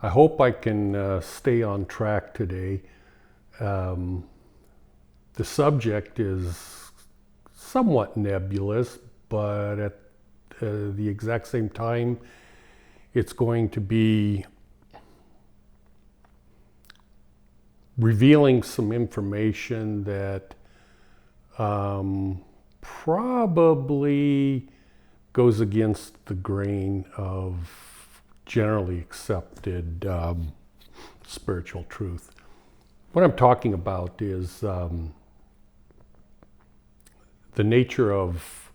I hope I can stay on track today. The subject is somewhat nebulous, but at the exact same time, it's going to be revealing some information that probably goes against the grain of generally accepted spiritual truth. What I'm talking about is the nature of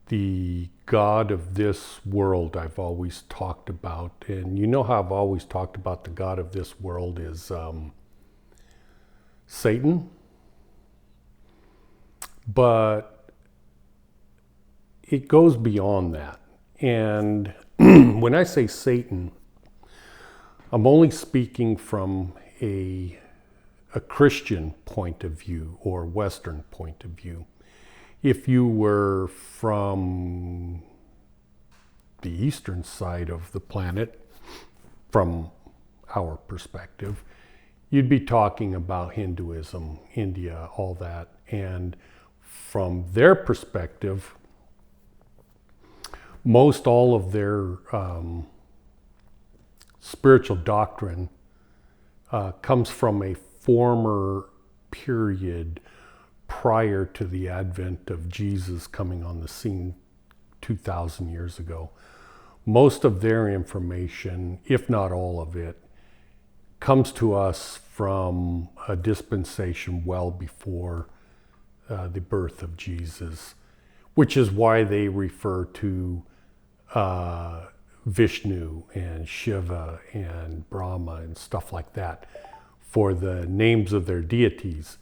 the God of this world I've always talked about. And you know how I've always talked about the God of this world is Satan. But it goes beyond that. And when I say Satan, I'm only speaking from a Christian point of view or Western point of view. If you were from the eastern side of the planet, from our perspective, you'd be talking about Hinduism, India, all that. And from their perspective, most all of their spiritual doctrine comes from a former period prior to the advent of Jesus coming on the scene 2,000 years ago. Most of their information, if not all of it, comes to us from a dispensation well before the birth of Jesus, which is why they refer to Vishnu and Shiva and Brahma and stuff like that for the names of their deities.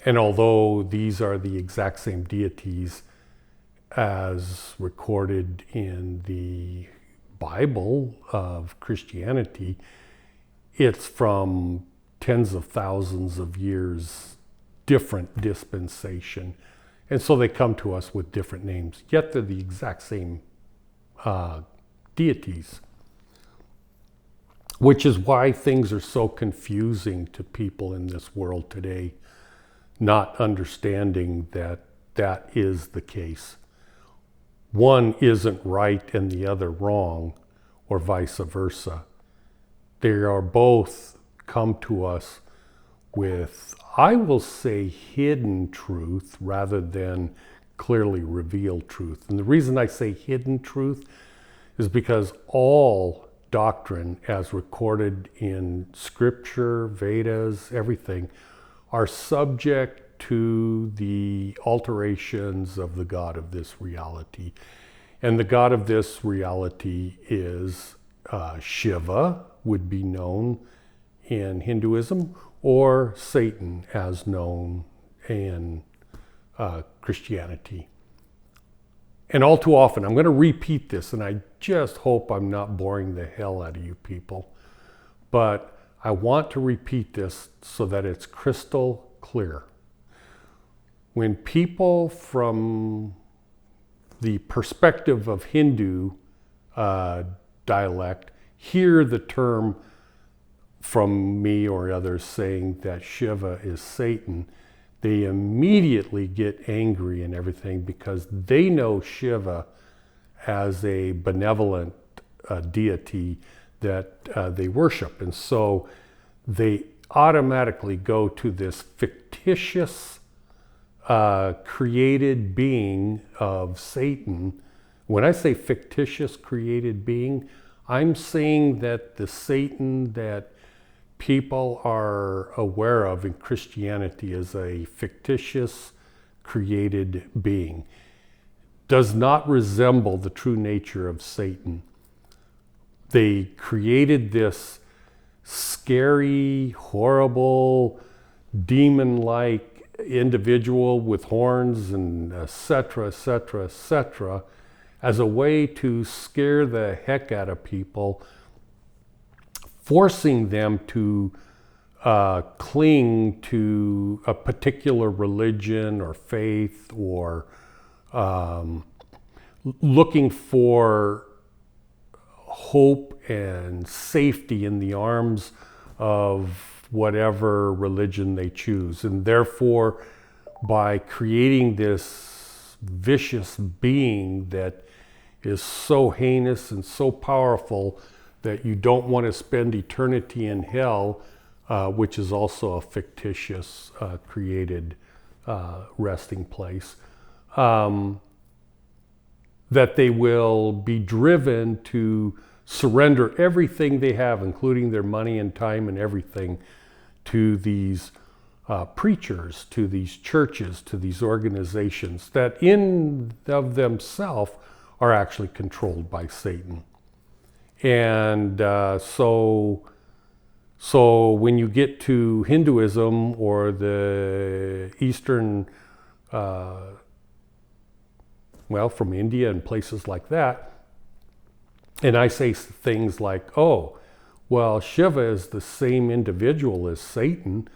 And although these are the exact same deities as recorded in the Bible of Christianity, it's from tens of thousands of years different dispensation. And so they come to us with different names, yet they're the exact same deities. Which is why things are so confusing to people in this world today, not understanding that that is the case. One isn't right and the other wrong, or vice versa. They are both come to us with, I will say, hidden truth rather than clearly revealed truth. And the reason I say hidden truth is because all doctrine as recorded in scripture, Vedas, everything, are subject to the alterations of the God of this reality. And the God of this reality is Shiva, would be known in Hinduism, or Satan as known in Christianity. And all too often, I'm going to repeat this, and I just hope I'm not boring the hell out of you people, but I want to repeat this so that it's crystal clear. When people from the perspective of Hindu dialect hear the term from me or others saying that Shiva is Satan, they immediately get angry and everything because they know Shiva as a benevolent deity that they worship. And so they automatically go to this fictitious created being of Satan. When I say fictitious created being, I'm saying that the Satan that people are aware of in Christianity is a fictitious created being. Does not resemble the true nature of Satan. They created this scary, horrible, demon-like individual with horns and etc., etc., etc., as a way to scare the heck out of people, forcing them to cling to a particular religion or faith, or looking for hope and safety in the arms of whatever religion they choose. And therefore, by creating this vicious being that is so heinous and so powerful that you don't want to spend eternity in hell, which is also a fictitious created resting place, that they will be driven to surrender everything they have, including their money and time and everything, to these preachers, to these churches, to these organizations that in of themselves are actually controlled by Satan. And so when you get to Hinduism or the Eastern, from India and places like that, and I say things like, oh, well, Shiva is the same individual as Satan,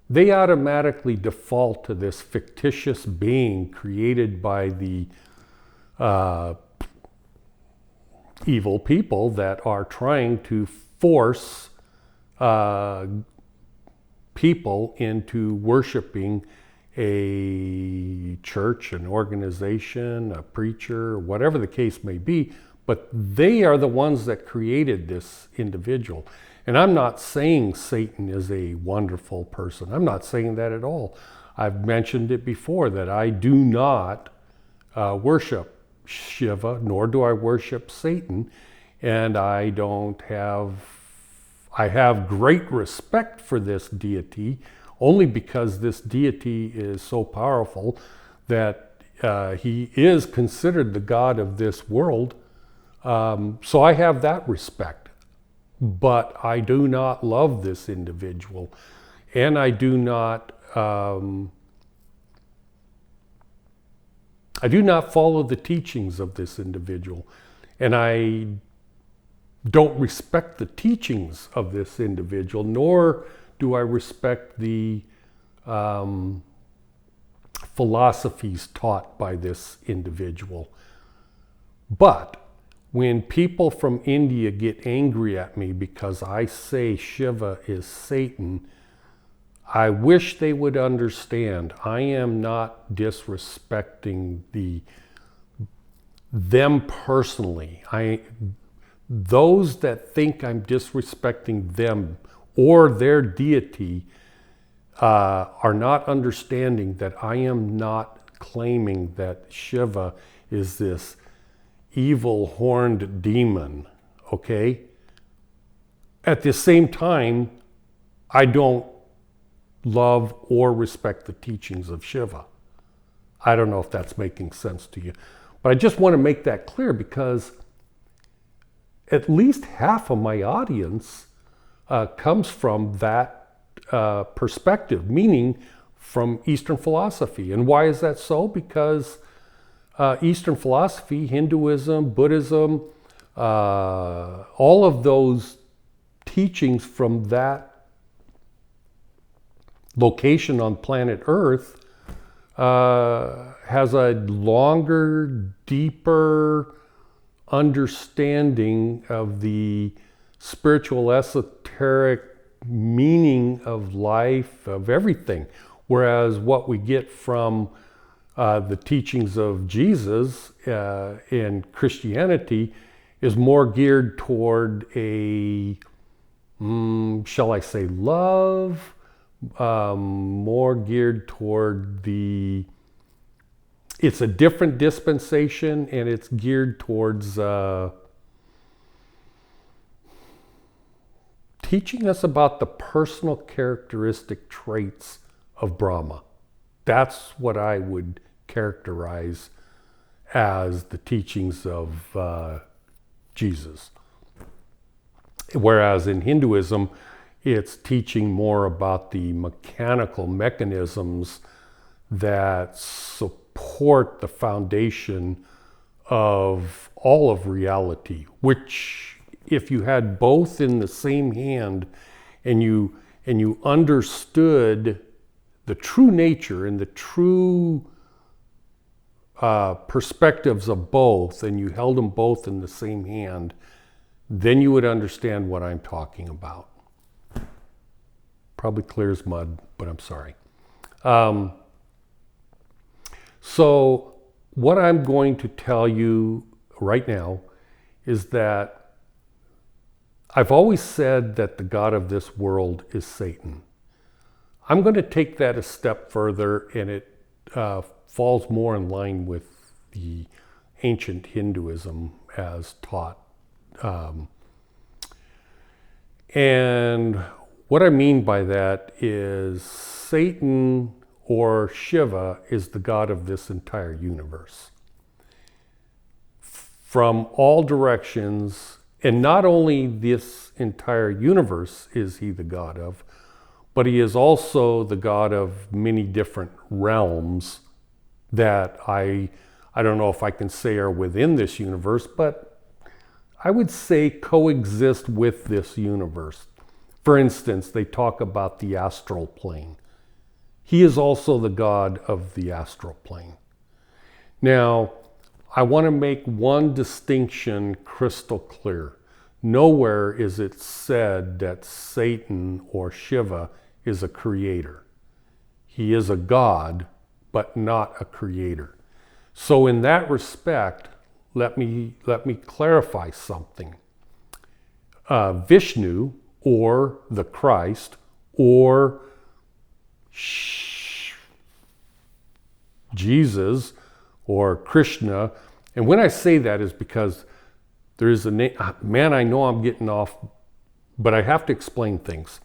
they automatically default to this fictitious being created by the evil people that are trying to force people into worshiping a church, an organization, a preacher, whatever the case may be, but they are the ones that created this individual. And I'm not saying Satan is a wonderful person. I'm not saying that at all. I've mentioned it before that I do not worship Shiva, nor do I worship Satan, and I have great respect for this deity, only because this deity is so powerful that he is considered the god of this world. So I have that respect, but I do not love this individual, and I do not follow the teachings of this individual, and I don't respect the teachings of this individual, nor do I respect the philosophies taught by this individual. But when people from India get angry at me because I say Shiva is Satan, I wish they would understand I am not disrespecting them personally. Those that think I'm disrespecting them or their deity are not understanding that I am not claiming that Shiva is this evil horned demon, okay? At the same time, I don't love or respect the teachings of Shiva. I don't know if that's making sense to you, but I just want to make that clear because at least half of my audience comes from that perspective, meaning from Eastern philosophy. And why is that so? Because Eastern philosophy, Hinduism, Buddhism, all of those teachings from that location on planet Earth has a longer, deeper understanding of the spiritual, esoteric meaning of life, of everything. Whereas what we get from the teachings of Jesus in Christianity is more geared toward a, shall I say, love, more geared toward it's a different dispensation, and it's geared towards teaching us about the personal characteristic traits of Brahma. That's what I would characterize as the teachings of Jesus. Whereas in Hinduism, it's teaching more about the mechanical mechanisms that support the foundation of all of reality, which if you had both in the same hand and you understood the true nature and the true perspectives of both, and you held them both in the same hand, then you would understand what I'm talking about. Probably clear as mud, but I'm sorry. So what I'm going to tell you right now is that I've always said that the God of this world is Satan. I'm going to take that a step further, and it falls more in line with the ancient Hinduism as taught. And what I mean by that is Satan or Shiva is the God of this entire universe. From all directions, and not only this entire universe is he the God of, but he is also the God of many different realms that I don't know if I can say are within this universe, but I would say coexist with this universe. For instance, they talk about the astral plane. He is also the God of the astral plane. Now, I want to make one distinction crystal clear. Nowhere is it said that Satan or Shiva is a creator. He is a God, but not a creator. So in that respect, let me clarify something. Vishnu, or the Christ, or Jesus, or Krishna, and when I say that is because there is a name. Man, I know I'm getting off, but I have to explain things.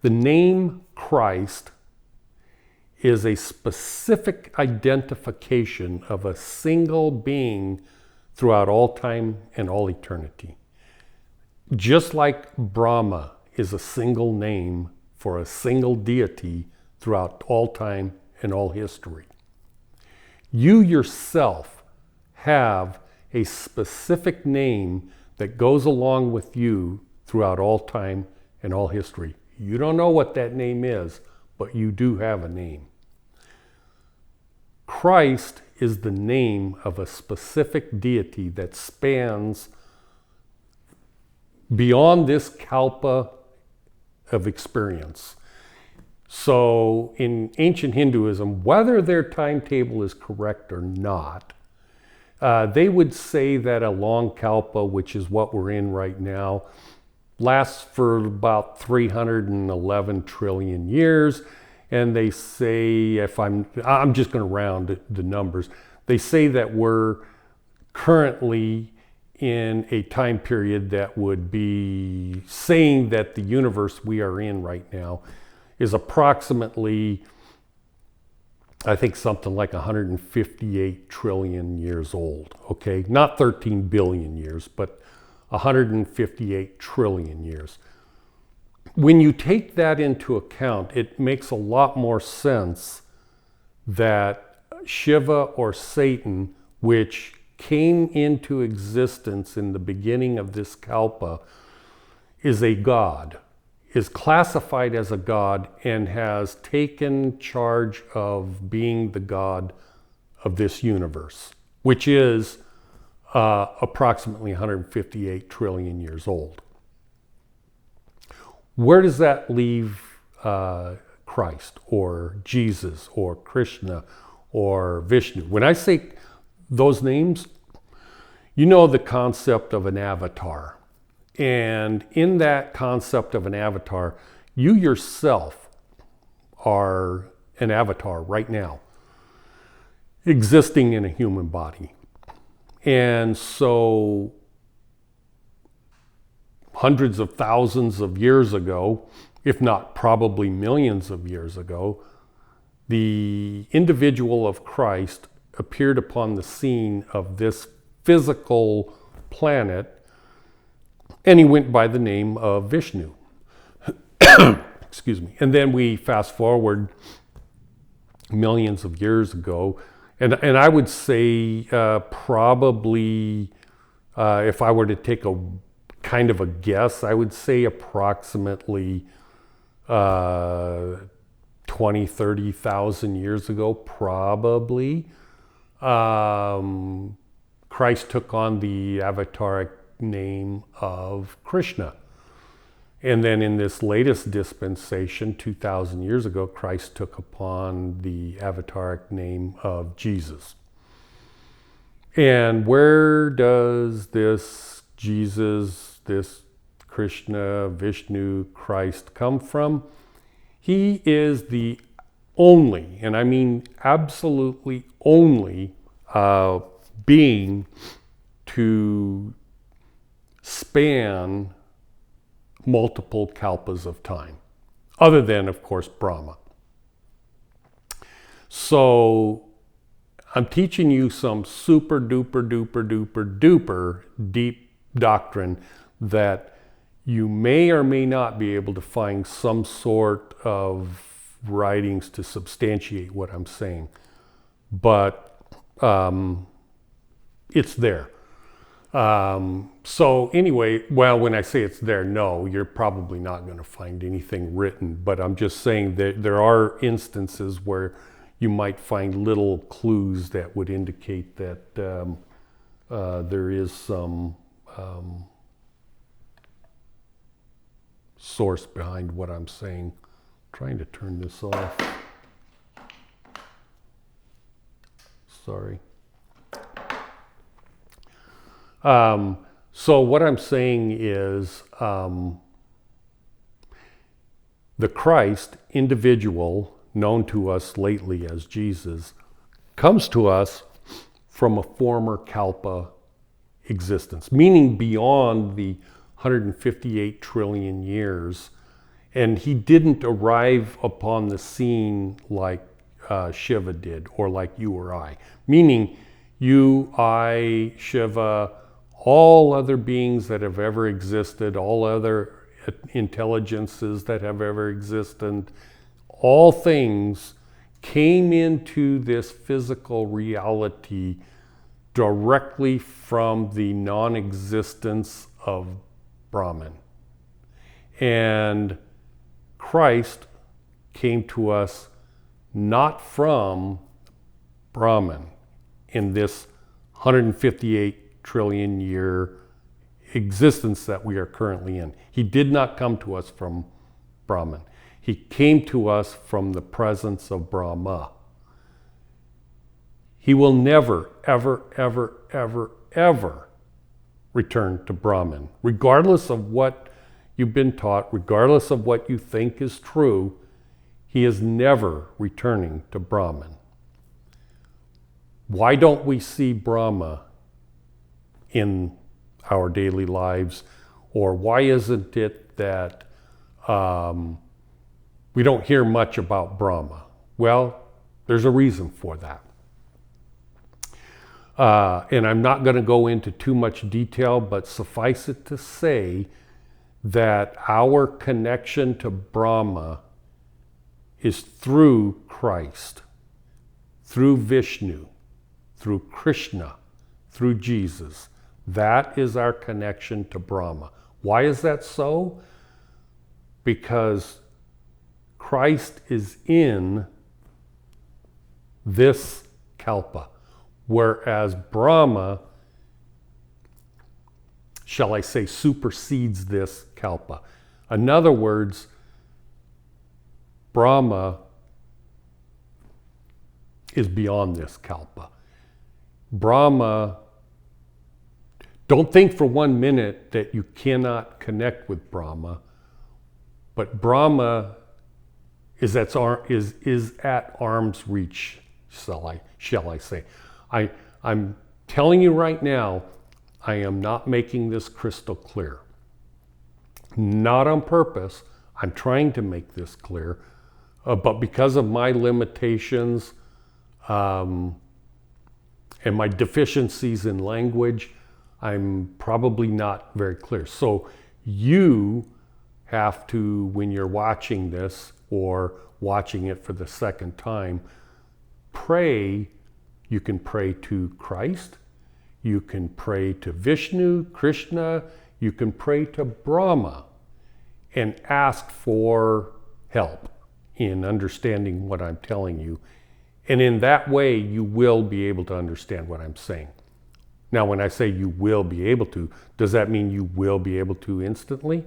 The name Christ is a specific identification of a single being throughout all time and all eternity. Just like Brahma is a single name for a single deity throughout all time and all history. You yourself have a specific name that goes along with you throughout all time and all history. You don't know what that name is, but you do have a name. Christ is the name of a specific deity that spans beyond this kalpa of experience. So in ancient Hinduism, whether their timetable is correct or not, they would say that a long kalpa, which is what we're in right now, lasts for about 311 trillion years. And they say, if I'm just going to round the numbers, they say that we're currently in a time period that would be saying that the universe we are in right now is approximately, I think, something like 158 trillion years old, okay? Not 13 billion years, but 158 trillion years. When you take that into account, it makes a lot more sense that Shiva or Satan, which came into existence in the beginning of this kalpa, is a god, is classified as a god, and has taken charge of being the god of this universe, which is approximately 158 trillion years old. Where does that leave Christ or Jesus or Krishna or Vishnu? When I say those names, you know the concept of an avatar. And in that concept of an avatar, you yourself are an avatar right now, existing in a human body. And so hundreds of thousands of years ago, if not probably millions of years ago, the individual of Christ appeared upon the scene of this physical planet, and he went by the name of Vishnu. Excuse me. And then we fast forward millions of years ago, and I would say probably, if I were to take a kind of a guess, I would say approximately 20, 30,000 years ago, probably. Christ took on the avataric name of Krishna. And then in this latest dispensation, 2,000 years ago, Christ took upon the avataric name of Jesus. And where does this Jesus, this Krishna, Vishnu, Christ come from? He is the only, and I mean absolutely only, being to span multiple kalpas of time, other than, of course, Brahma. So I'm teaching you some super duper duper duper duper deep doctrine that you may or may not be able to find some sort of writings to substantiate what I'm saying, but it's there. So anyway, well, when I say it's there, no, you're probably not going to find anything written, but I'm just saying that there are instances where you might find little clues that would indicate that there is some source behind what I'm saying. I'm trying to turn this off. Sorry. So what I'm saying is the Christ individual, known to us lately as Jesus, comes to us from a former kalpa existence, meaning beyond the 158 trillion years. And he didn't arrive upon the scene like Shiva did, or like you or I, meaning you, I, Shiva, all other beings that have ever existed, all other intelligences that have ever existed, all things came into this physical reality directly from the non-existence of Brahman. And Christ came to us not from Brahman in this 158 trillion year existence that we are currently in. He did not come to us from Brahman. He came to us from the presence of Brahma. He will never, ever, ever, ever, ever return to Brahman. Regardless of what you've been taught, regardless of what you think is true, he is never returning to Brahman. Why don't we see Brahma in our daily lives? Or why isn't it that we don't hear much about Brahma? Well, there's a reason for that. And I'm not going to go into too much detail, but suffice it to say that our connection to Brahma is through Christ, through Vishnu, through Krishna, through Jesus. That is our connection to Brahma. Why is that so? Because Christ is in this kalpa, whereas Brahma, shall I say, supersedes this kalpa. In other words, Brahma is beyond this kalpa. Brahma, don't think for 1 minute that you cannot connect with Brahma, but Brahma is at arm's reach, shall I say. I'm telling you right now, I am not making this crystal clear. Not on purpose. I'm trying to make this clear, but because of my limitations and my deficiencies in language, I'm probably not very clear. So you have to, when you're watching this or watching it for the second time, pray. You can pray to Christ, you can pray to Vishnu, Krishna, you can pray to Brahma and ask for help in understanding what I'm telling you. And in that way, you will be able to understand what I'm saying. Now, when I say you will be able to, does that mean you will be able to instantly?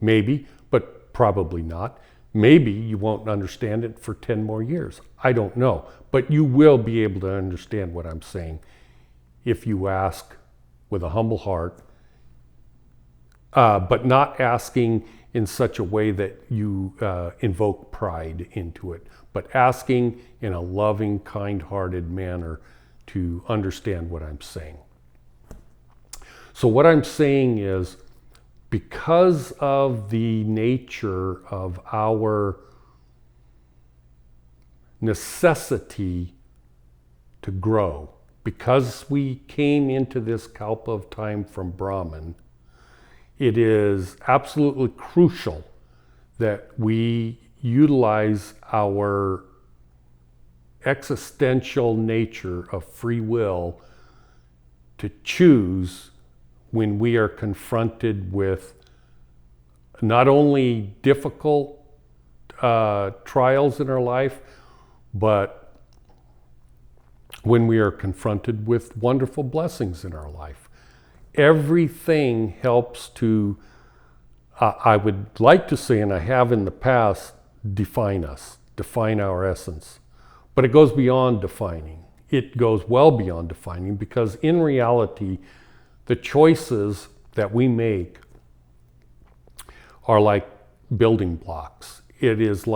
Maybe, but probably not. Maybe you won't understand it for 10 more years. I don't know. But you will be able to understand what I'm saying if you ask with a humble heart, but not asking in such a way that you invoke pride into it, but asking in a loving, kind-hearted manner to understand what I'm saying. So what I'm saying is, because of the nature of our necessity to grow, because we came into this kalpa of time from Brahman, it is absolutely crucial that we utilize our existential nature of free will to choose when we are confronted with not only difficult trials in our life, but when we are confronted with wonderful blessings in our life. Everything helps to, I would like to say, and I have in the past, define us, define our essence. But it goes beyond defining. It goes well beyond defining, because in reality, the choices that we make are like building blocks. It is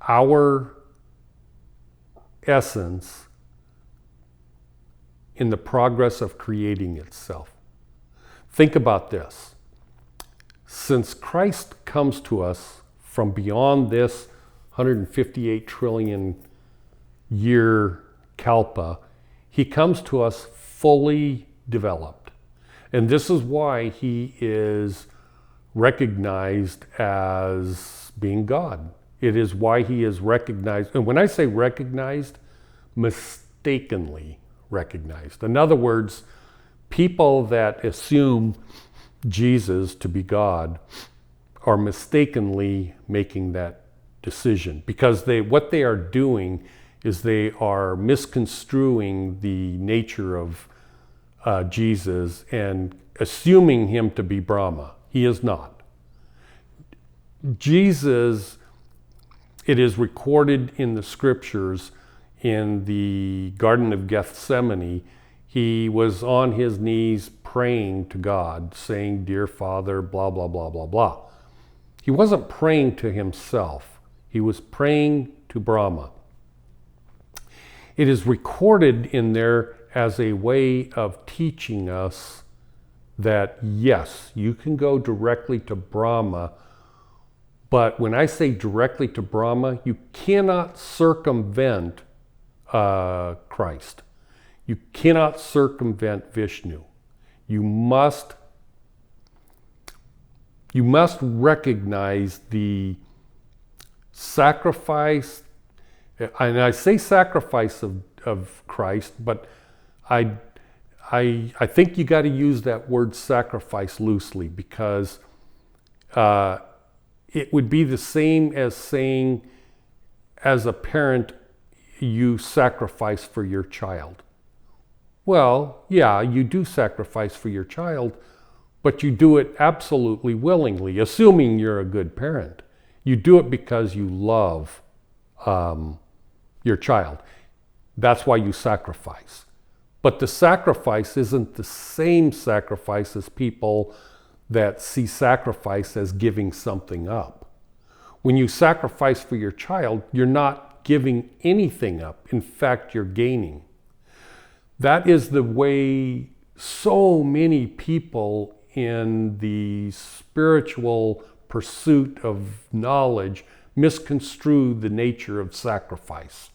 our essence in the progress of creating itself. Think about this. Since Christ comes to us from beyond this 158 trillion year kalpa, he comes to us fully developed. And this is why he is recognized as being God. It is why he is recognized, and when I say recognized, mistakenly recognized. In other words, people that assume Jesus to be God are mistakenly making that decision, because what they are doing is they are misconstruing the nature of Jesus and assuming him to be Brahma. He is not. Jesus, it is recorded in the scriptures, in the Garden of Gethsemane, he was on his knees praying to God, saying, "Dear Father, blah, blah, blah, blah, blah." He wasn't praying to himself. He was praying to Brahma. It is recorded in there as a way of teaching us that, yes, you can go directly to Brahma, but when I say directly to Brahma, you cannot circumvent Christ. You cannot circumvent Vishnu. You must recognize the sacrifice, and I say sacrifice of Christ, but I think you got to use that word sacrifice loosely, because it would be the same as saying, as a parent, you sacrifice for your child. Well, yeah, you do sacrifice for your child, but you do it absolutely willingly, assuming you're a good parent. You do it because you love your child. That's why you sacrifice. But the sacrifice isn't the same sacrifice as people that see sacrifice as giving something up. When you sacrifice for your child, you're not giving anything up. In fact, you're gaining. That is the way so many people in the spiritual pursuit of knowledge misconstrue the nature of sacrifice.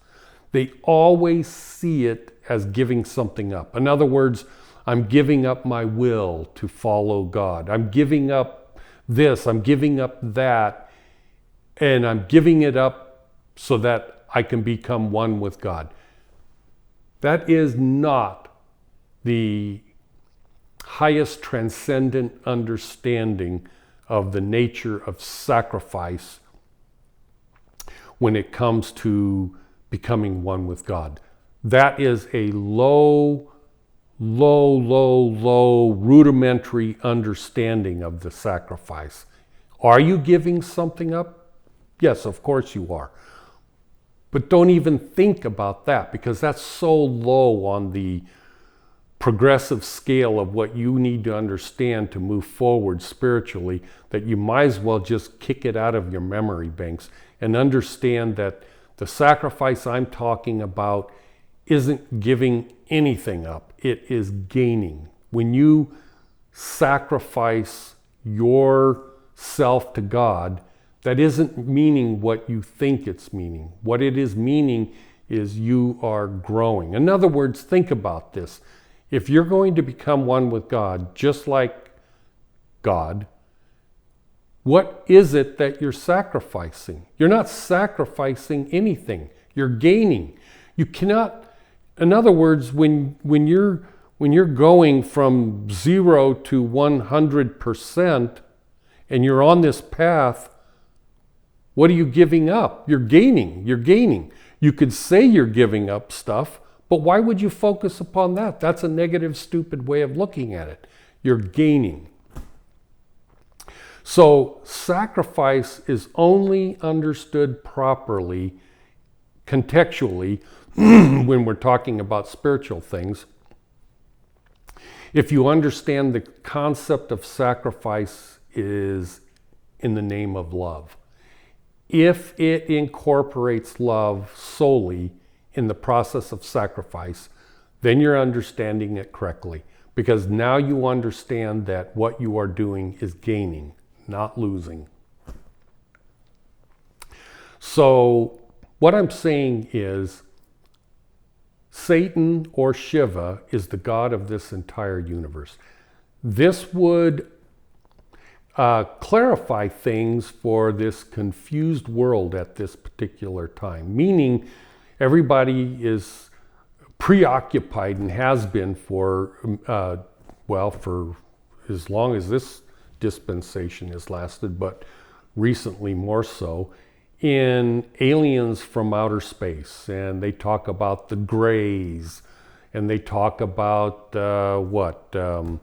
They always see it as giving something up. In other words, I'm giving up my will to follow God. I'm giving up this, I'm giving up that, and I'm giving it up so that I can become one with God. That is not the highest transcendent understanding of the nature of sacrifice when it comes to becoming one with God. That is a low rudimentary understanding of the sacrifice. Are you giving something up? Yes, of course you are. But don't even think about that, because that's so low on the progressive scale of what you need to understand to move forward spiritually, that you might as well just kick it out of your memory banks and understand that the sacrifice I'm talking about isn't giving anything up. It is gaining. When you sacrifice yourself to God, that isn't meaning what you think it's meaning. What it is meaning is you are growing. In other words, think about this. If you're going to become one with God, just like God, what is it that you're sacrificing? You're not sacrificing anything. You're gaining. You cannot, in other words, when you're going from 0 to 100% and you're on this path, what are you giving up? You're gaining. You're gaining. You could say you're giving up stuff, but why would you focus upon that? That's a negative, stupid way of looking at it. You're gaining. So sacrifice is only understood properly, contextually, when we're talking about spiritual things, if you understand the concept of sacrifice is in the name of love. If it incorporates love solely in the process of sacrifice, then you're understanding it correctly, because now you understand that what you are doing is gaining, not losing. So what I'm saying is Satan or Shiva is the god of this entire universe. This would clarify things for this confused world at this particular time, meaning everybody is preoccupied and has been for as long as this dispensation has lasted, but recently more so, in aliens from outer space. And they talk about the grays, and they talk about the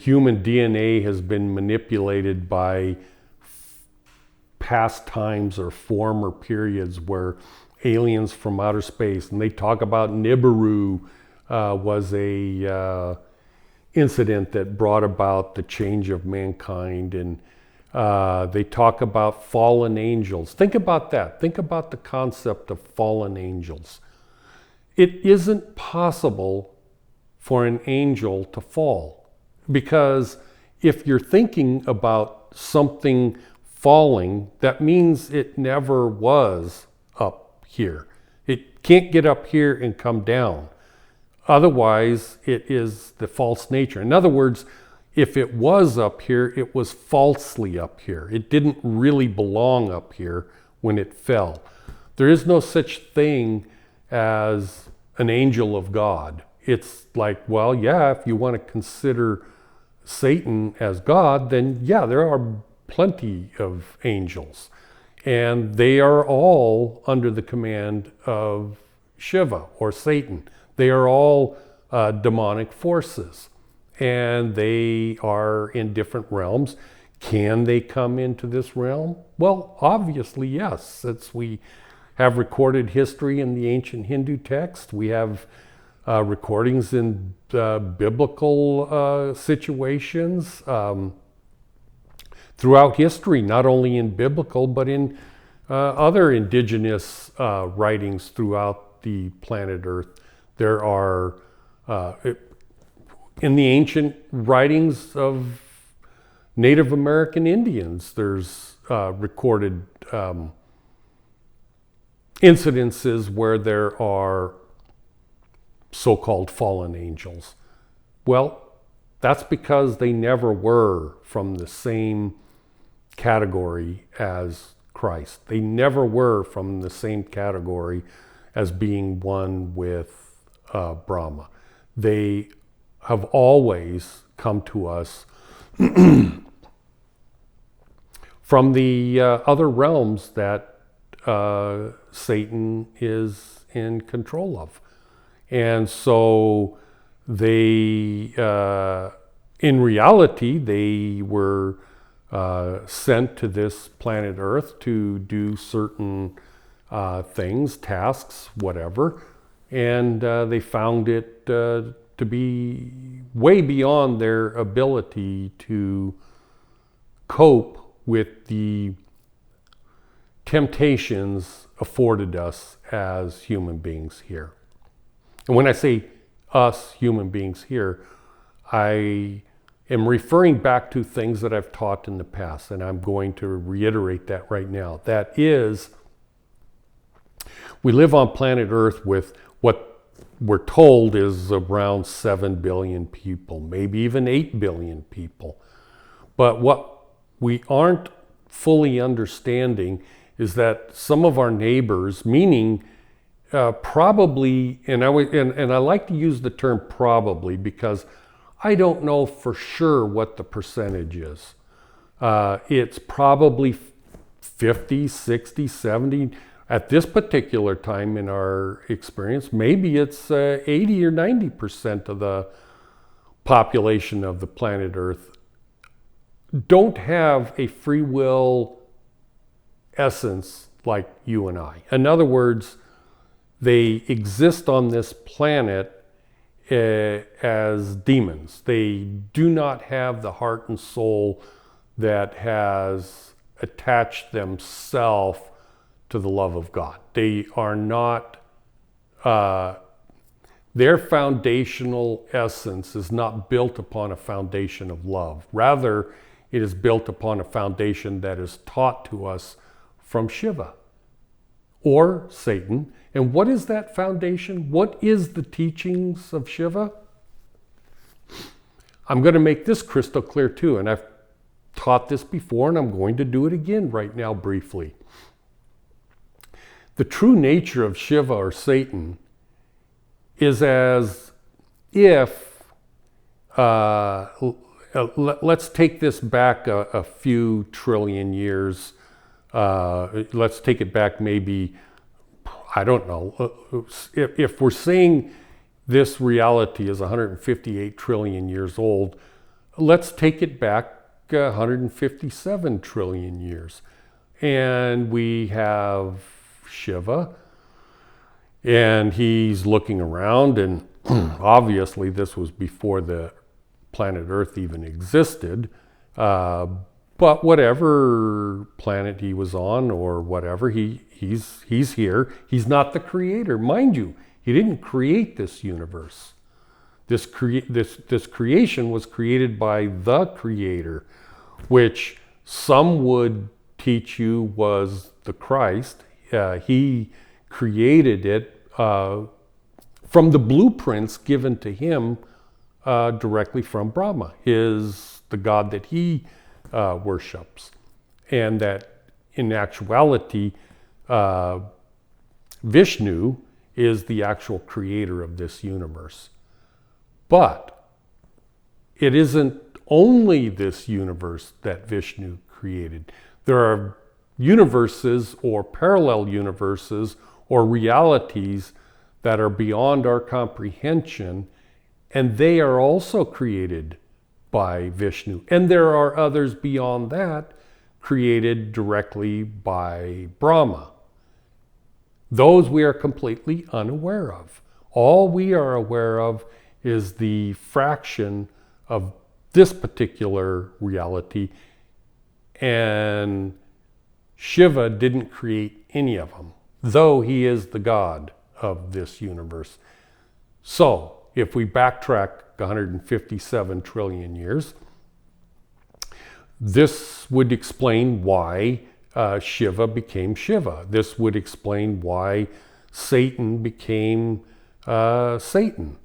human DNA has been manipulated by past times or former periods where aliens from outer space, and they talk about Nibiru was a incident that brought about the change of mankind, and they talk about fallen angels. Think about that. Think about the concept of fallen angels. It isn't possible for an angel to fall, because if you're thinking about something falling, that means it never was up here. It can't get up here and come down. Otherwise, it is the false nature. In other words, if it was up here, it was falsely up here. It didn't really belong up here when it fell. There is no such thing as an angel of God. It's like, well, yeah, if you want to consider Satan as God, then yeah, there are plenty of angels. And they are all under the command of Shiva or Satan. They are all demonic forces. And they are in different realms. Can they come into this realm? Well, obviously, yes. Since we have recorded history in the ancient Hindu text, we have recordings in biblical situations throughout history, not only in biblical, but in other indigenous writings throughout the planet Earth. There are, in the ancient writings of Native American Indians, there's recorded incidences where there are so-called fallen angels. Well, that's because they never were from the same category as Christ. They never were from the same category as being one with Brahma. They have always come to us from the other realms that Satan is in control of. And so they, in reality, they were sent to this planet Earth to do certain things, tasks, whatever, and they found it to be way beyond their ability to cope with the temptations afforded us as human beings here. And when I say us human beings here, I am referring back to things that I've taught in the past, and I'm going to reiterate that right now. That is, we live on planet Earth with what we're told is around 7 billion people, maybe even 8 billion people. But what we aren't fully understanding is that some of our neighbors, meaning probably, and I like to use the term probably because I don't know for sure what the percentage is. It's probably 50, 60, 70. At this particular time in our experience, maybe it's 80 or 90% of the population of the planet Earth don't have a free will essence like you and I. In other words, they exist on this planet as demons. They do not have the heart and soul that has attached themselves to the love of God. They are not, their foundational essence is not built upon a foundation of love. Rather, it is built upon a foundation that is taught to us from Shiva or Satan. And what is that foundation? What is the teachings of Shiva? I'm going to make this crystal clear too, and I've taught this before, and I'm going to do it again right now briefly. The true nature of Shiva or Satan is as if, let's take this back a few trillion years. Let's take it back maybe, I don't know, if we're saying this reality is 158 trillion years old, let's take it back 157 trillion years. And we have Shiva, and he's looking around, and obviously this was before the planet Earth even existed, but whatever planet he was on or whatever, he's here. He's not the creator. Mind you, he didn't create this universe. This creation was created by the creator, which some would teach you was the Christ. He created it from the blueprints given to him directly from Brahma, the god that he worships. And that in actuality, Vishnu is the actual creator of this universe. But it isn't only this universe that Vishnu created. There are universes or parallel universes or realities that are beyond our comprehension, and they are also created by Vishnu. And there are others beyond that created directly by Brahma. Those we are completely unaware of. All we are aware of is the fraction of this particular reality, and Shiva didn't create any of them, though he is the god of this universe. So, if we backtrack 157 trillion years, this would explain why Shiva became Shiva. This would explain why Satan became Satan.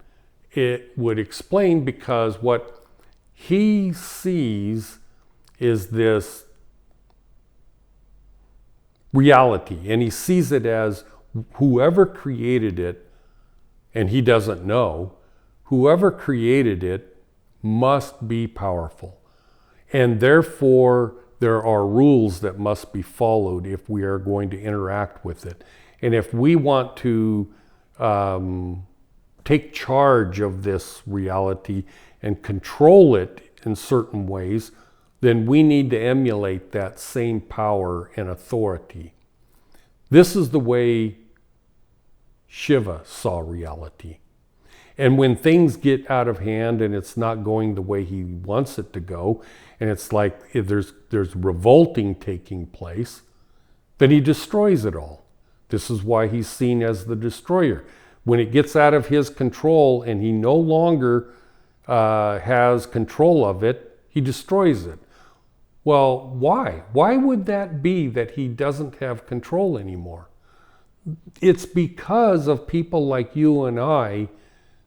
It would explain because what he sees is this reality, and he sees it as whoever created it, and he doesn't know, whoever created it must be powerful. And therefore, there are rules that must be followed if we are going to interact with it. And if we want to take charge of this reality and control it in certain ways, then we need to emulate that same power and authority. This is the way Shiva saw reality. And when things get out of hand and it's not going the way he wants it to go, and it's like there's revolting taking place, then he destroys it all. This is why he's seen as the destroyer. When it gets out of his control and he no longer has control of it, he destroys it. Well, why? Why would that be that he doesn't have control anymore? It's because of people like you and I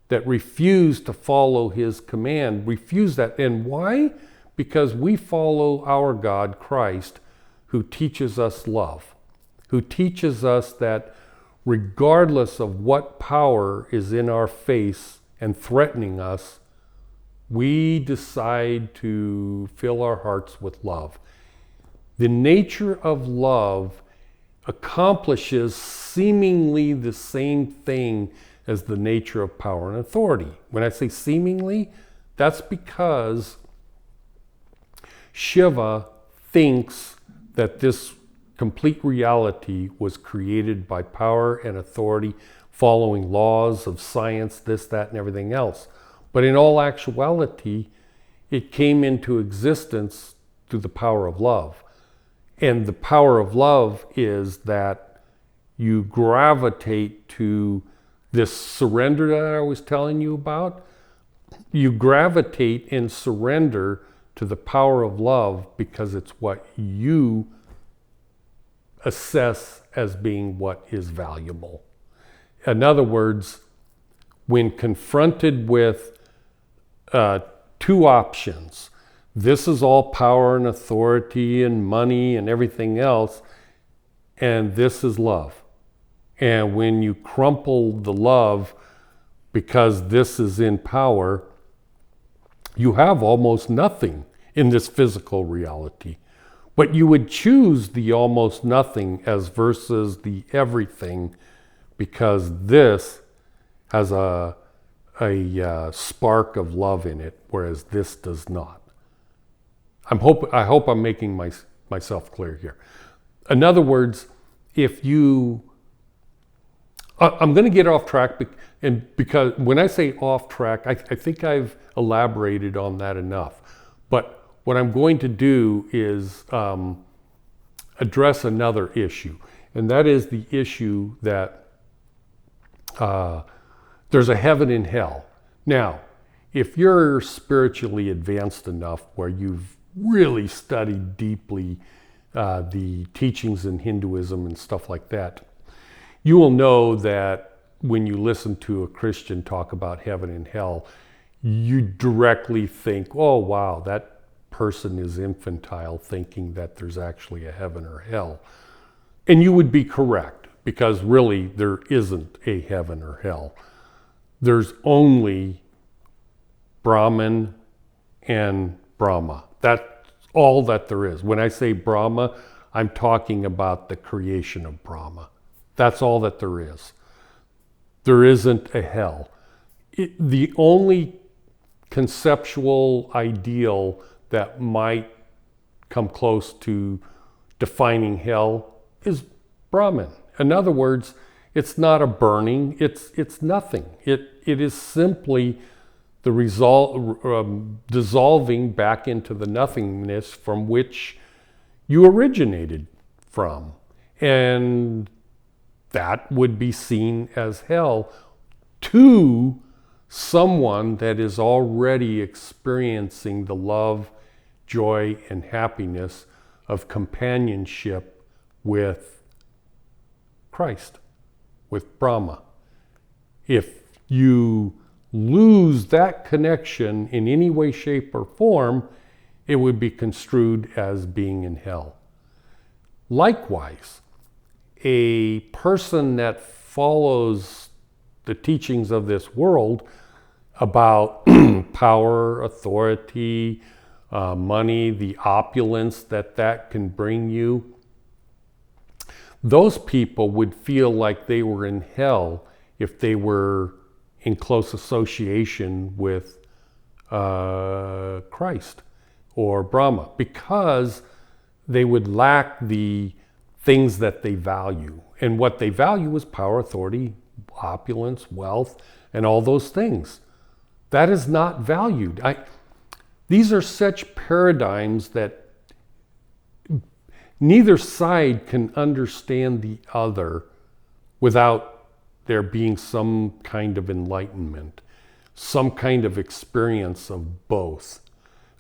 that refuse to follow his command, refuse that. And why? Because we follow our God, Christ, who teaches us love, who teaches us that regardless of what power is in our face and threatening us, we decide to fill our hearts with love. The nature of love accomplishes seemingly the same thing as the nature of power and authority. When I say seemingly, that's because Shiva thinks that this complete reality was created by power and authority, following laws of science, this, that, and everything else. But in all actuality, it came into existence through the power of love. And the power of love is that you gravitate to this surrender that I was telling you about. You gravitate and surrender to the power of love because it's what you assess as being what is valuable. In other words, when confronted with two options, this is all power and authority and money and everything else, and this is love. And when you crumple the love because this is in power, you have almost nothing in this physical reality. But you would choose the almost nothing as versus the everything because this has a spark of love in it, whereas this does not. I hope I'm making myself clear here. In other words, if you... I'm going to get off track, because when I say off track, I think I've elaborated on that enough. But what I'm going to do is address another issue, and that is the issue that there's a heaven and hell. Now, if you're spiritually advanced enough where you've really studied deeply the teachings in Hinduism and stuff like that, you will know that when you listen to a Christian talk about heaven and hell, you directly think, oh wow, that person is infantile thinking that there's actually a heaven or hell. And you would be correct, because really there isn't a heaven or hell. There's only Brahman and Brahma. That's all that there is. When I say Brahma, I'm talking about the creation of Brahma. That's all that there is. There isn't a hell. The only conceptual ideal that might come close to defining hell is Brahman. In other words, it's not a burning, it's nothing. It is simply the dissolving back into the nothingness from which you originated from. And that would be seen as hell to someone that is already experiencing the love, joy, and happiness of companionship with Christ, with Brahma. If you lose that connection in any way, shape, or form, it would be construed as being in hell. Likewise, a person that follows the teachings of this world about power, authority, money, the opulence that can bring you, those people would feel like they were in hell if they were in close association with Christ or Brahma, because they would lack the things that they value. And what they value is power, authority, opulence, wealth, and all those things. That is not valued. These are such paradigms that neither side can understand the other without there being some kind of enlightenment, some kind of experience of both.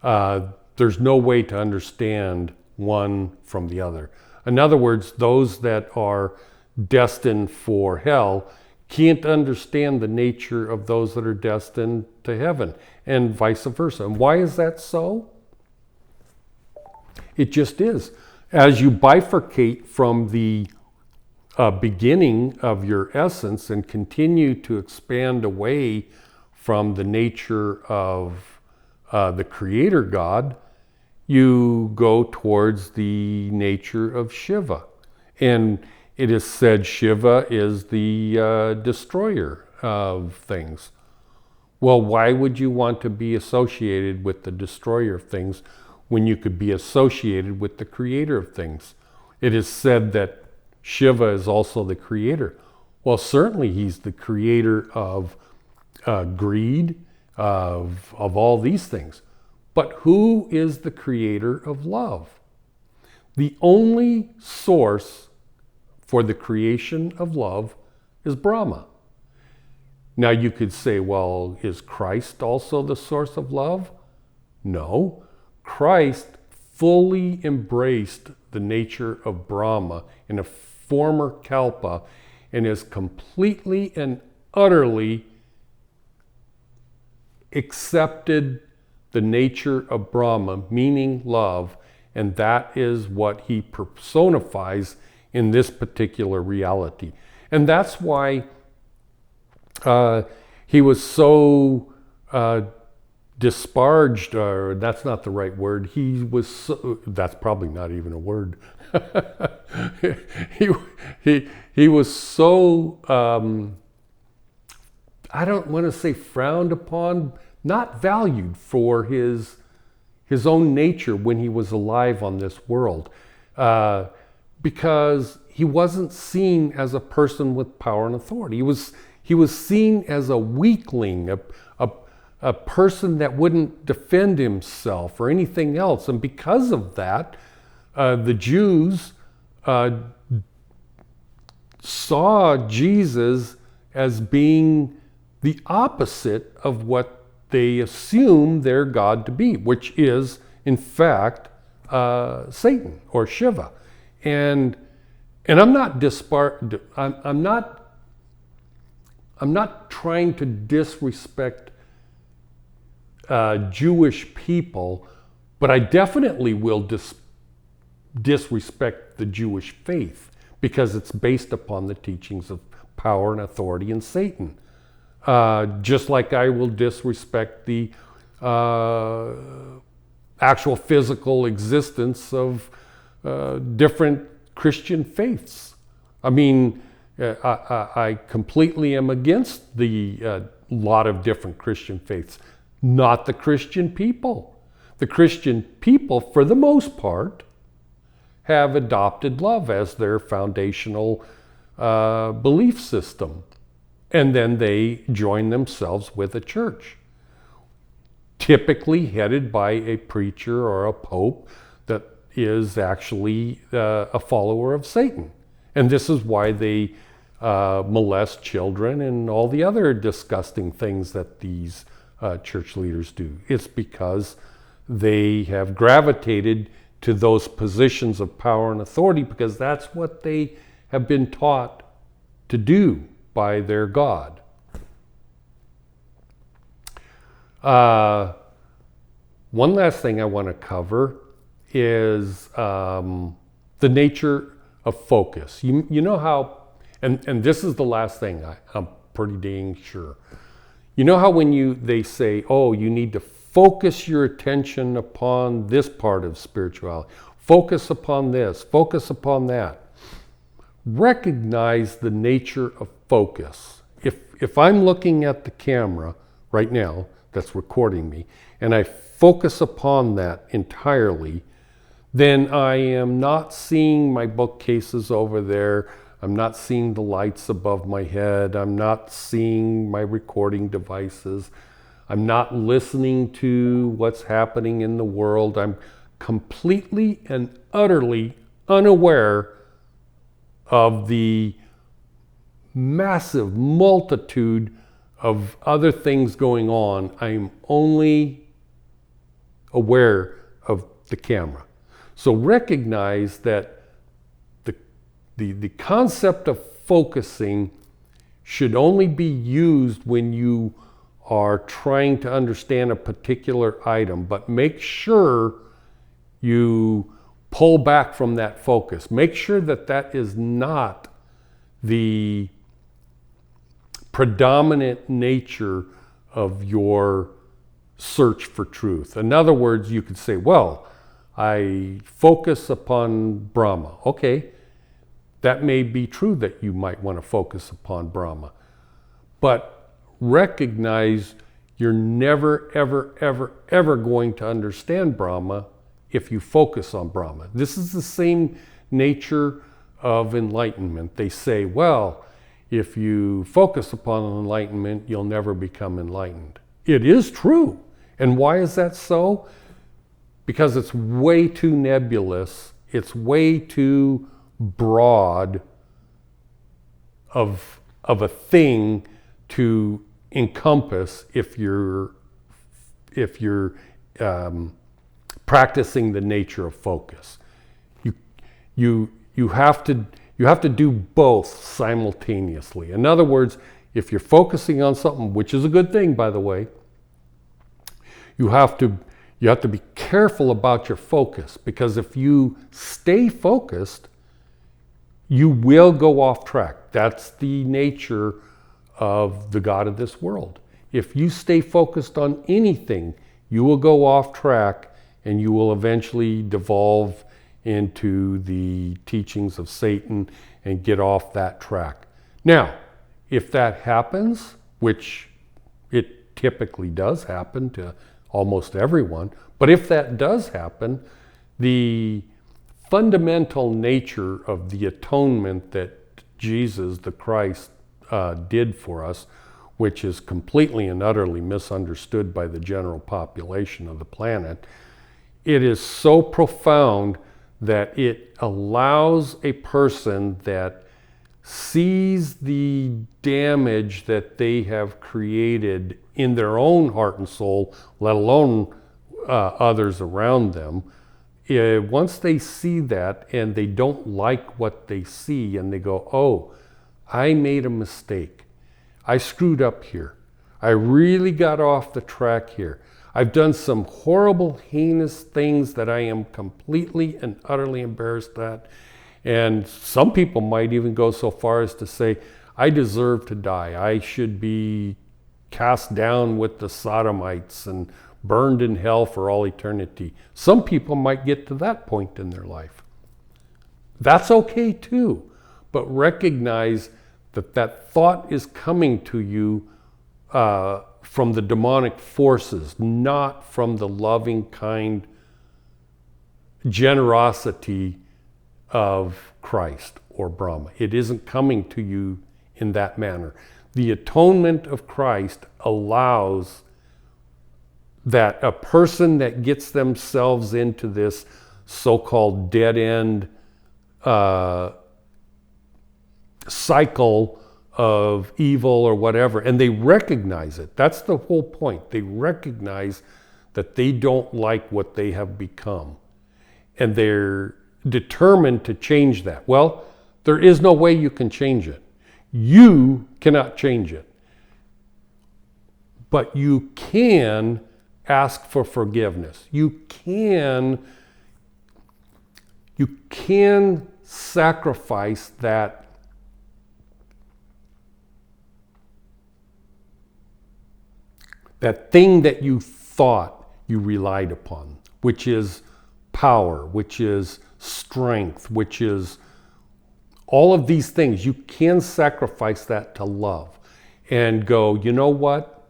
There's no way to understand one from the other. In other words, those that are destined for hell can't understand the nature of those that are destined to heaven, and vice versa. And why is that so? It just is. As you bifurcate from the beginning of your essence and continue to expand away from the nature of the Creator God, you go towards the nature of Shiva. And it is said Shiva is the destroyer of things. Well, why would you want to be associated with the destroyer of things when you could be associated with the creator of things? It is said that Shiva is also the creator. Well, certainly he's the creator of greed, of all these things. But who is the creator of love? The only source for the creation of love is Brahma. Now you could say, well, is Christ also the source of love? No. Christ fully embraced the nature of Brahma in a former kalpa and is completely and utterly accepted the nature of Brahma, meaning love, and that is what he personifies in this particular reality. And that's why he was so disparaged, or that's not the right word. He was so, that's probably not even a word. he was so, I don't want to say frowned upon, not valued for his own nature when he was alive on this world, because he wasn't seen as a person with power and authority. He was seen as a weakling, a person that wouldn't defend himself or anything else. And because of that, the Jews saw Jesus as being the opposite of what they assume their God to be, which is, in fact, Satan or Shiva. And I'm not I'm not trying to disrespect Jewish people, but I definitely will disrespect the Jewish faith because it's based upon the teachings of power and authority in Satan. Just like I will disrespect the actual physical existence of different Christian faiths. I mean, I completely am against the lot of different Christian faiths, not the Christian people. The Christian people, for the most part, have adopted love as their foundational belief system. And then they join themselves with a church, typically headed by a preacher or a pope that is actually a follower of Satan. And this is why they molest children and all the other disgusting things that these church leaders do. It's because they have gravitated to those positions of power and authority because that's what they have been taught to do by their God. One last thing I want to cover is the nature of focus. You know how, and this is the last thing, I'm pretty dang sure. You know how when they say, oh, you need to focus your attention upon this part of spirituality, focus upon this, focus upon that. recognize the nature of focus. If I'm looking at the camera right now that's recording me, and I focus upon that entirely, then I am not seeing my bookcases over there. I'm not seeing the lights above my head. I'm not seeing my recording devices. I'm not listening to what's happening in the world. I'm completely and utterly unaware of the massive multitude of other things going on. I'm only aware of the camera. So recognize that the concept of focusing should only be used when you are trying to understand a particular item, but make sure you pull back from that focus. Make sure that that is not the predominant nature of your search for truth. In other words, you could say, well, I focus upon Brahma. Okay, that may be true that you might want to focus upon Brahma, but recognize you're never, ever, ever, ever going to understand Brahma if you focus on Brahma. This is the same nature of enlightenment. They say, well, if you focus upon enlightenment, you'll never become enlightened. It is true. And why is that so? Because it's way too nebulous. It's way too broad of a thing to encompass if you're practicing the nature of focus. You have to do both simultaneously. In other words, if you're focusing on something, which is a good thing, by the way, you have to be careful about your focus, because if you stay focused, you will go off track. That's the nature of the God of this world. If you stay focused on anything, you will go off track and you will eventually devolve into the teachings of Satan and get off that track. Now, if that happens, which it typically does happen to almost everyone, but if that does happen, the fundamental nature of the atonement that Jesus, the Christ, did for us, which is completely and utterly misunderstood by the general population of the planet, it is so profound that it allows a person that sees the damage that they have created in their own heart and soul, let alone others around them. Once they see that and they don't like what they see and they go, oh, I made a mistake. I screwed up here. I really got off the track here. I've done some horrible, heinous things that I am completely and utterly embarrassed at. And some people might even go so far as to say, I deserve to die. I should be cast down with the sodomites and burned in hell for all eternity. Some people might get to that point in their life. That's okay too. But recognize that that thought is coming to you from the demonic forces, not from the loving, kind generosity of Christ or Brahma. It isn't coming to you in that manner. The atonement of Christ allows that a person that gets themselves into this so-called dead-end cycle of evil or whatever, and they recognize it. That's the whole point. They recognize that they don't like what they have become, and they're determined to change that. Well, there is no way you can change it. You cannot change it. But you can ask for forgiveness. You can sacrifice that thing that you thought you relied upon, which is power, which is strength, which is all of these things, you can sacrifice that to love and go, you know what?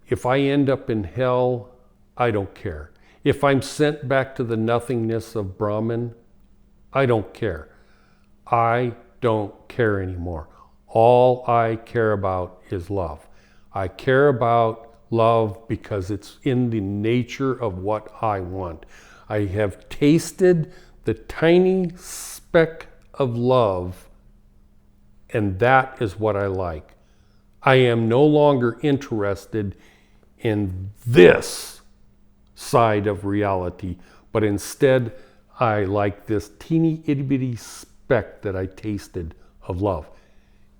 If I end up in hell, I don't care. If I'm sent back to the nothingness of Brahman, I don't care. I don't care anymore. All I care about is love. I care about love because it's in the nature of what I want. I have tasted the tiny speck of love, and that is what I like. I am no longer interested in this side of reality, but instead I like this teeny itty bitty speck that I tasted of love.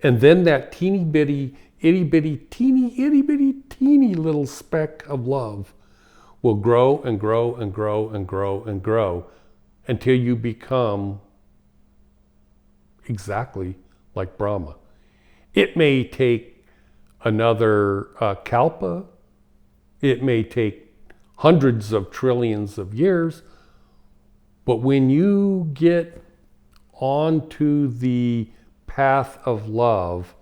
And then that teeny bitty, itty bitty, teeny itty bitty, teeny little speck of love will grow and grow and grow and grow and grow until you become exactly like Brahma. It may take another kalpa. It may take hundreds of trillions of years. But when you get onto the path of love,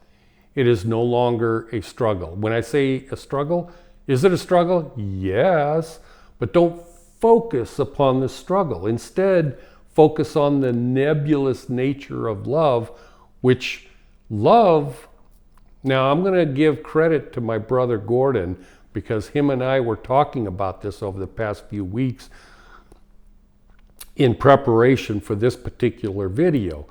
it is no longer a struggle. When I say a struggle, is it a struggle? Yes, but don't focus upon the struggle. Instead, focus on the nebulous nature of love, which love, now I'm going to give credit to my brother Gordon, because him and I were talking about this over the past few weeks in preparation for this particular video.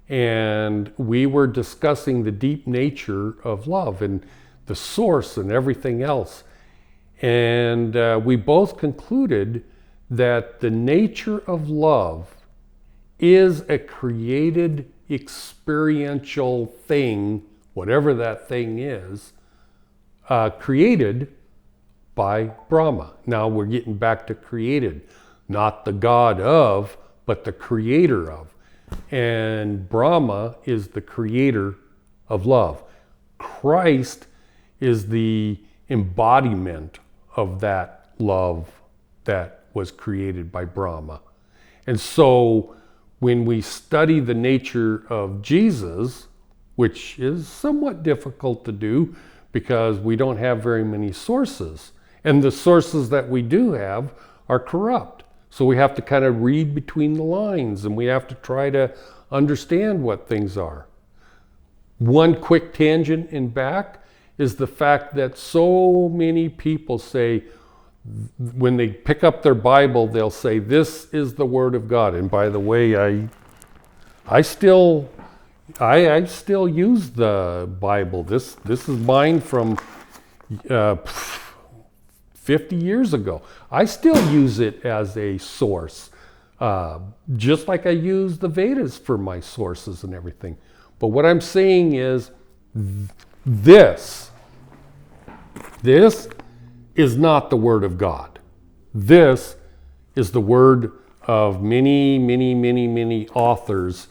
And we were discussing the deep nature of love and the source and everything else. And we both concluded that the nature of love is a created experiential thing, whatever that thing is, created by Brahma. Now we're getting back to created, not the God of, but the creator of. And Brahma is the creator of love. Christ is the embodiment of that love that was created by Brahma. And so when we study the nature of Jesus, which is somewhat difficult to do because we don't have very many sources, and the sources that we do have are corrupt. So we have to kind of read between the lines, and we have to try to understand what things are. One quick tangent in back is the fact that so many people say, when they pick up their Bible, they'll say, this is the Word of God. And by the way, I still use the Bible. This is mine from 50 years ago. I still use it as a source, just like I use the Vedas for my sources and everything. But what I'm saying is this is not the Word of God. This is the word of many, many, many, many authors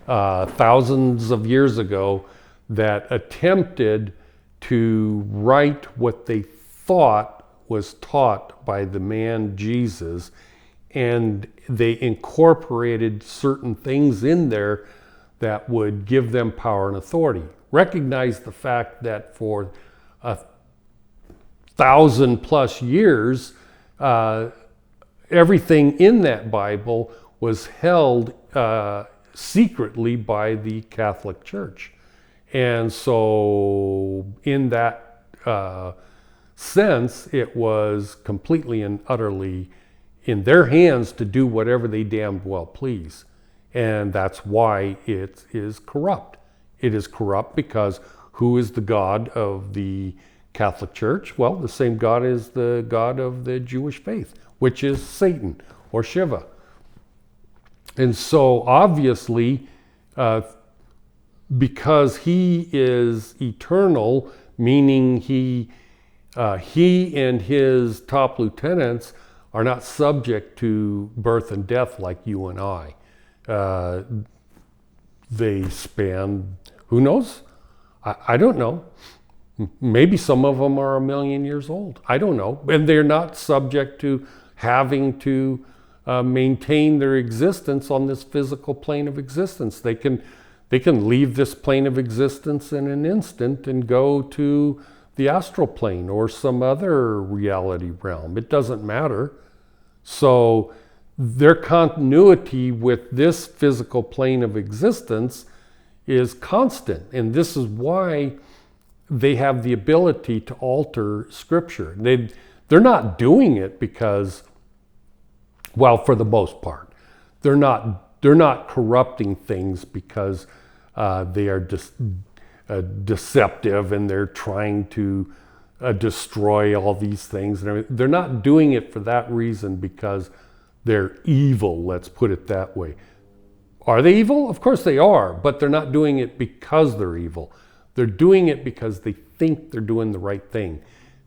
thousands of years ago that attempted to write what they thought was taught by the man Jesus, and they incorporated certain things in there that would give them power and authority. Recognize the fact that for 1,000+ years, everything in that Bible was held secretly by the Catholic Church. And so in that sense, it was completely and utterly in their hands to do whatever they damned well please. And that's why it is corrupt. It is corrupt because who is the God of the Catholic Church? Well, the same God is the God of the Jewish faith, which is Satan or Shiva. And so obviously, because he is eternal, meaning he and his top lieutenants are not subject to birth and death like you and I. They span, who knows? I don't know. Maybe some of them are 1 million years old. I don't know. And they're not subject to having to maintain their existence on this physical plane of existence. They can leave this plane of existence in an instant and go to the astral plane or some other reality realm. It doesn't matter. So their continuity with this physical plane of existence is constant. And this is why they have the ability to alter Scripture. They're not doing it because, well, for the most part, they're not corrupting things because they are deceptive and they're trying to destroy all these things and everything. They're not doing it for that reason because they're evil, let's put it that way. Are they evil? Of course they are, but they're not doing it because they're evil. They're doing it because they think they're doing the right thing.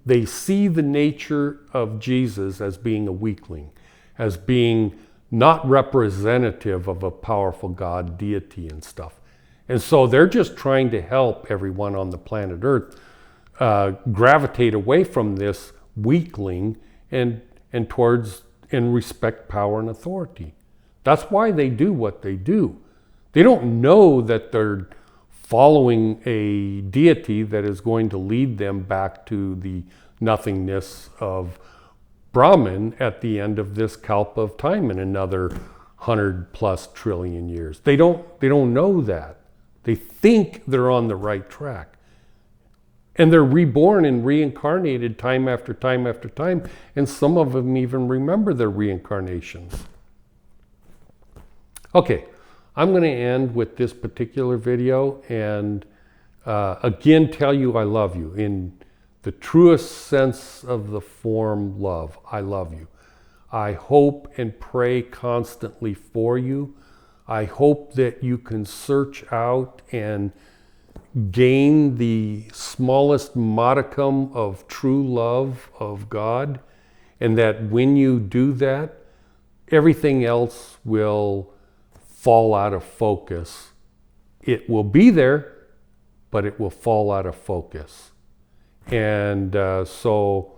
They see the nature of Jesus as being a weakling, as being not representative of a powerful God, deity and stuff. And so they're just trying to help everyone on the planet Earth gravitate away from this weakling and towards and respect power and authority. That's why they do what they do. They don't know that they're following a deity that is going to lead them back to the nothingness of Brahman at the end of this kalpa of time in another 100+ trillion years. They don't know that. They think they're on the right track. And they're reborn and reincarnated time after time after time, and some of them even remember their reincarnations. Okay, I'm going to end with this particular video and again tell you I love you in the truest sense of the form love. I love you. I hope and pray constantly for you. I hope that you can search out and gain the smallest modicum of true love of God, and that when you do that, everything else will fall out of focus. It will be there, but it will fall out of focus. And so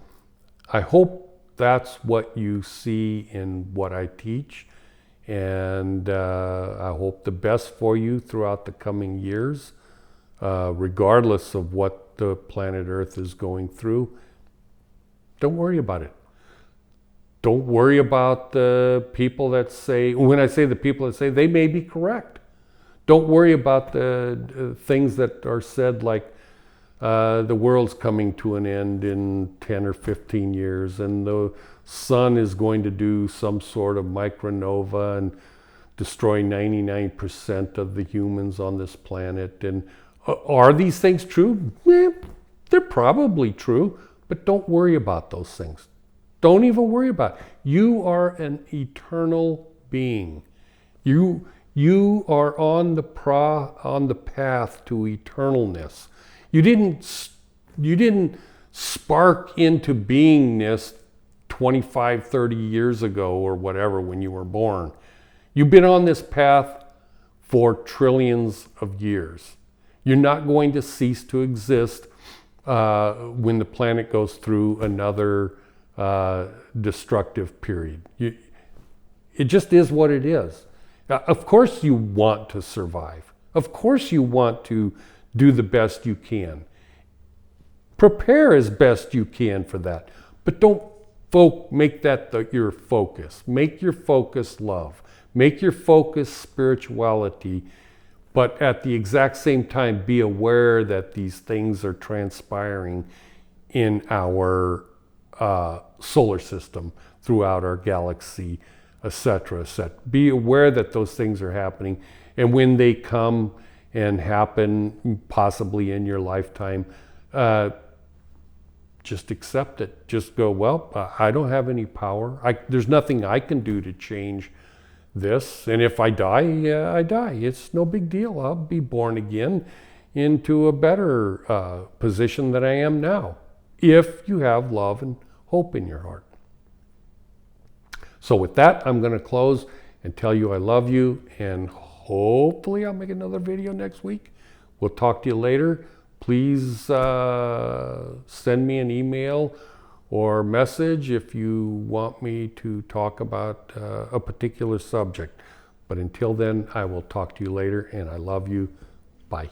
I hope that's what you see in what I teach. And I hope the best for you throughout the coming years, regardless of what the planet Earth is going through. Don't worry about it. Don't worry about the people that say, when I say the people that say, they may be correct. Don't worry about the things that are said like the world's coming to an end in 10 or 15 years and the sun is going to do some sort of micronova and destroy 99% of the humans on this planet. And are these things true? They're probably true, but don't worry about those things. Don't even worry about it. You are an eternal being. You are on the path to eternalness. You didn't spark into beingness 25, 30 years ago or whatever when you were born. You've been on this path for trillions of years. You're not going to cease to exist when the planet goes through another destructive period. It just is what it is. Of course you want to survive. Of course you want to do the best you can. Prepare as best you can for that. But don't make that your focus. Make your focus love. Make your focus spirituality. But at the exact same time, be aware that these things are transpiring in our solar system, throughout our galaxy, etc., etc. Be aware that those things are happening, and when they come and happen, possibly in your lifetime, just accept it. Just go, well, I don't have any power. There's nothing I can do to change this, and if I die, I die. It's no big deal. I'll be born again into a better position than I am now, if you have love and hope in your heart. So with that, I'm going to close and tell you I love you, and hopefully I'll make another video next week. We'll talk to you later. Please send me an email or message if you want me to talk about a particular subject. But until then, I will talk to you later, and I love you. Bye.